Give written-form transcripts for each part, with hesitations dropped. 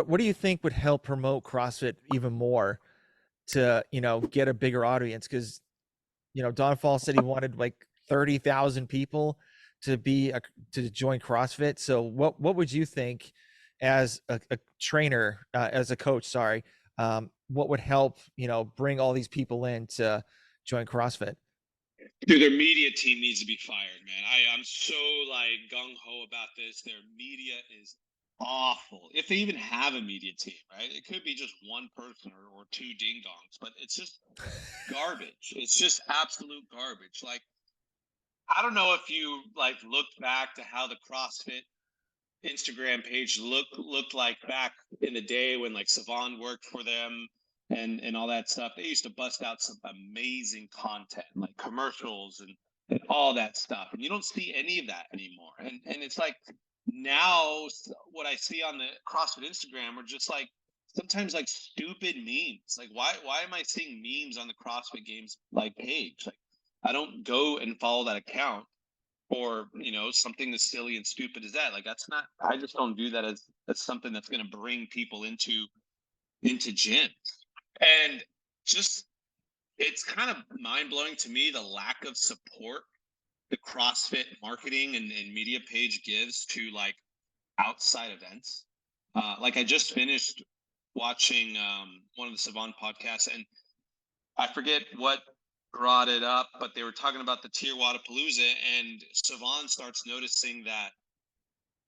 what do you think would help promote CrossFit even more to, get a bigger audience? Because, Don Fall said he wanted like 30,000 people to to join CrossFit. So what would you think as a trainer, as a coach, sorry, what would help, bring all these people in to join CrossFit? Dude, their media team needs to be fired, man. I'm so like gung ho about this. Their media is awful. If they even have a media team, right? It could be just one person or two ding dongs, but it's just garbage. It's just absolute garbage. Like, I don't know if you like looked back to how the CrossFit Instagram page looked like back in the day when like Savon worked for them and all that stuff. They used to bust out some amazing content, like commercials and all that stuff. And you don't see any of that anymore. And it's like now what I see on the CrossFit Instagram are just like sometimes like stupid memes. Like why am I seeing memes on the CrossFit Games like page? Like I don't go and follow that account or something as silly and stupid as that. Like that's not, I just don't view that as something that's going to bring people into gyms. And just it's kind of mind-blowing to me the lack of support the CrossFit marketing and media page gives to like outside events. Like I just finished watching one of the Savon podcasts, and I forget what brought it up, but they were talking about the Tier Wadapalooza, and Savon starts noticing that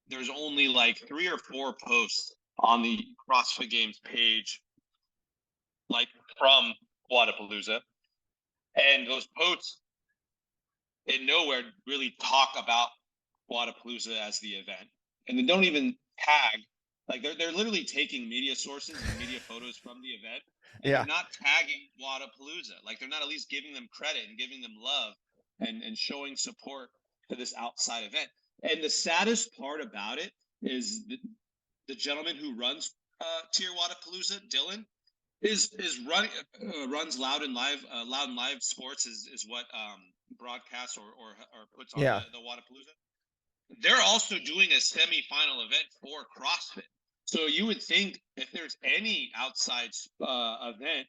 there's only like 3 or 4 posts on the CrossFit Games page, like from Wadapalooza, and those posts in nowhere really talk about Wadapalooza as the event, and they don't even tag. Like they're literally taking media sources and media photos from the event, and Yeah. they're not tagging Wadapalooza. Like they're not at least giving them credit and giving them love and showing support to this outside event. And the saddest part about it is the gentleman who runs Tier Wadapalooza, Dylan, is running runs Loud and Live Sports is what broadcasts or puts on Yeah. the Wadapalooza. They're also doing a semi-final event for CrossFit. So you would think if there's any outside event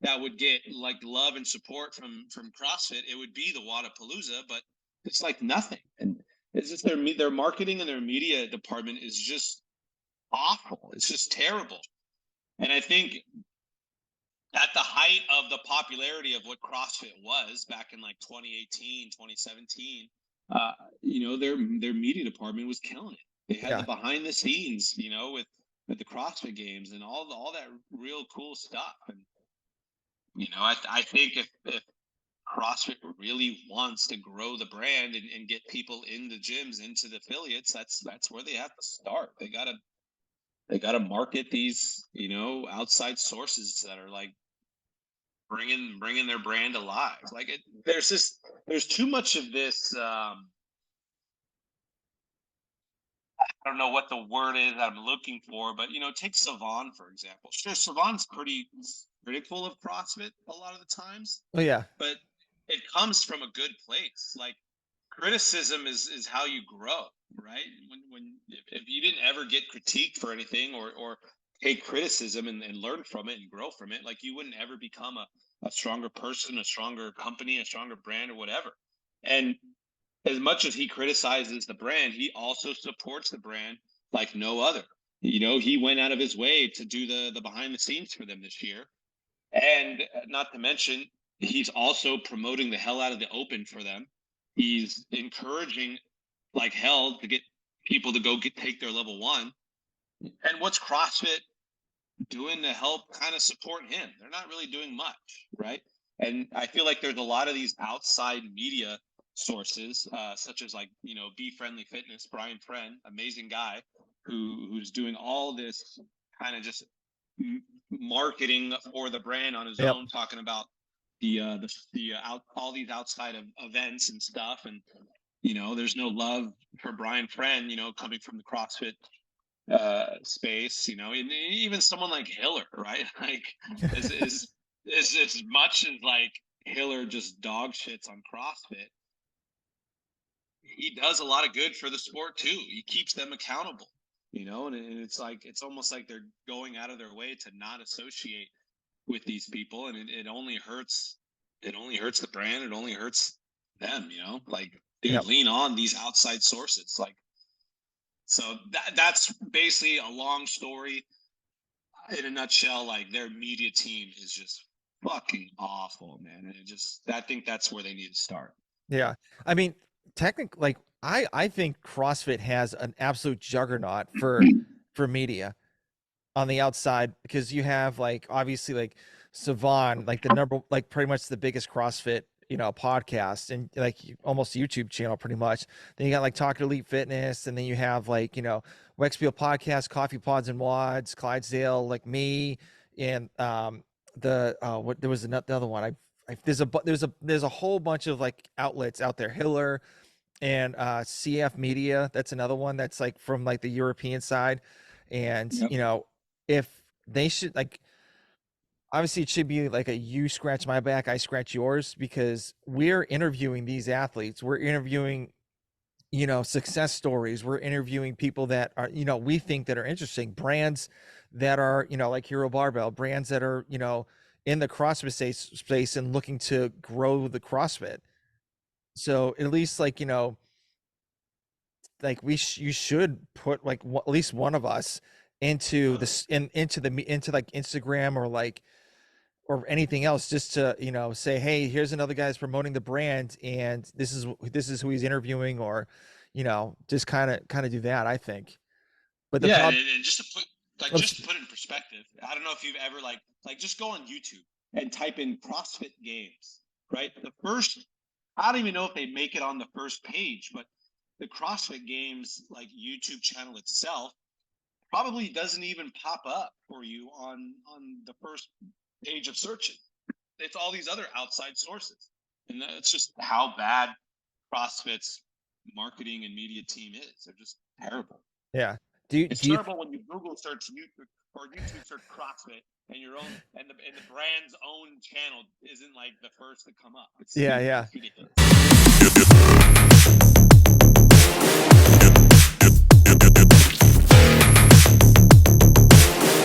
that would get like love and support from CrossFit, it would be the Wadapalooza, but it's like nothing. And it's just their marketing and their media department is just awful. It's just terrible. And I think at the height of the popularity of what CrossFit was back in like 2018, 2017, their media department was killing it. They had the behind the scenes, with the CrossFit Games and all that real cool stuff. And I think if CrossFit really wants to grow the brand and get people in the gyms, into the affiliates, that's where they have to start. They gotta market these, outside sources that are like bringing their brand alive. Like there's too much of this. I don't know what the word is that I'm looking for, but take Savon for example. Sure, Savon's pretty critical of CrossFit a lot of the times, Oh yeah. but it comes from a good place. Like criticism is how you grow, right? When if you didn't ever get critiqued for anything or take criticism and learn from it and grow from it, like you wouldn't ever become a stronger person, a stronger company, a stronger brand, or whatever. And as much as he criticizes the brand, he also supports the brand like no other. He went out of his way to do the behind the scenes for them this year. And not to mention, he's also promoting the hell out of the open for them. He's encouraging like hell to get people to go take their level 1. And what's CrossFit doing to help kind of support him? They're not really doing much, right? And I feel like there's a lot of these outside media sources, such as like, Be Friendly Fitness, Brian Friend, amazing guy who's doing all this kind of just marketing for the brand on his own, talking about all these outside of events and stuff. And, there's no love for Brian Friend, coming from the CrossFit space, and even someone like Hiller, right? Like as much as like Hiller just dog shits on CrossFit, he does a lot of good for the sport too. He keeps them accountable. you know, and it's like, it's almost like they're going out of their way to not associate with these people. And it only hurts. It only hurts the brand. It only hurts them, you know, like, dude, Yep. lean on these outside sources. Like, so that's basically a long story in a nutshell. Like, their media team is just fucking awful, man. And I think that's where they need to start. Yeah. I mean, technically, like I think CrossFit has an absolute juggernaut for media on the outside, because you have like obviously like Savan, like the number, like pretty much the biggest CrossFit, podcast, and like almost YouTube channel pretty much. Then you got like Talk Elite Fitness, and then you have like, Wexfield Podcast, Coffee Pods and Wads, Clydesdale, like me, and what there was another, the other one. There's a whole bunch of like outlets out there. Hiller and CF Media, that's another one that's like from like the European side. And Yep. if they should, like, obviously it should be like a you scratch my back, I scratch yours, because we're interviewing these athletes, we're interviewing, success stories, we're interviewing people that are, we think that are interesting, brands that are, like Hero Barbell, brands that are, in the CrossFit space and looking to grow the CrossFit. So at least, like, like you should put like at least one of us into this into like Instagram or like, or anything else, just to, say, hey, here's another guy's promoting the brand, and this is who he's interviewing, or, just kind of do that, I think. But the Yeah, problem, and just to put, like, just to put it in perspective, I don't know if you've ever like just go on YouTube and type in CrossFit games, right? The first, I don't even know if they make it on the first page, but the CrossFit games like YouTube channel itself probably doesn't even pop up for you on the first page of searching. It's all these other outside sources, and that's just how bad CrossFit's marketing and media team is. They're just terrible. yeah. It's terrible when you Google search YouTube or YouTube search CrossFit, and your own and the brand's own channel isn't like the first to come up. It's Yeah, ridiculous.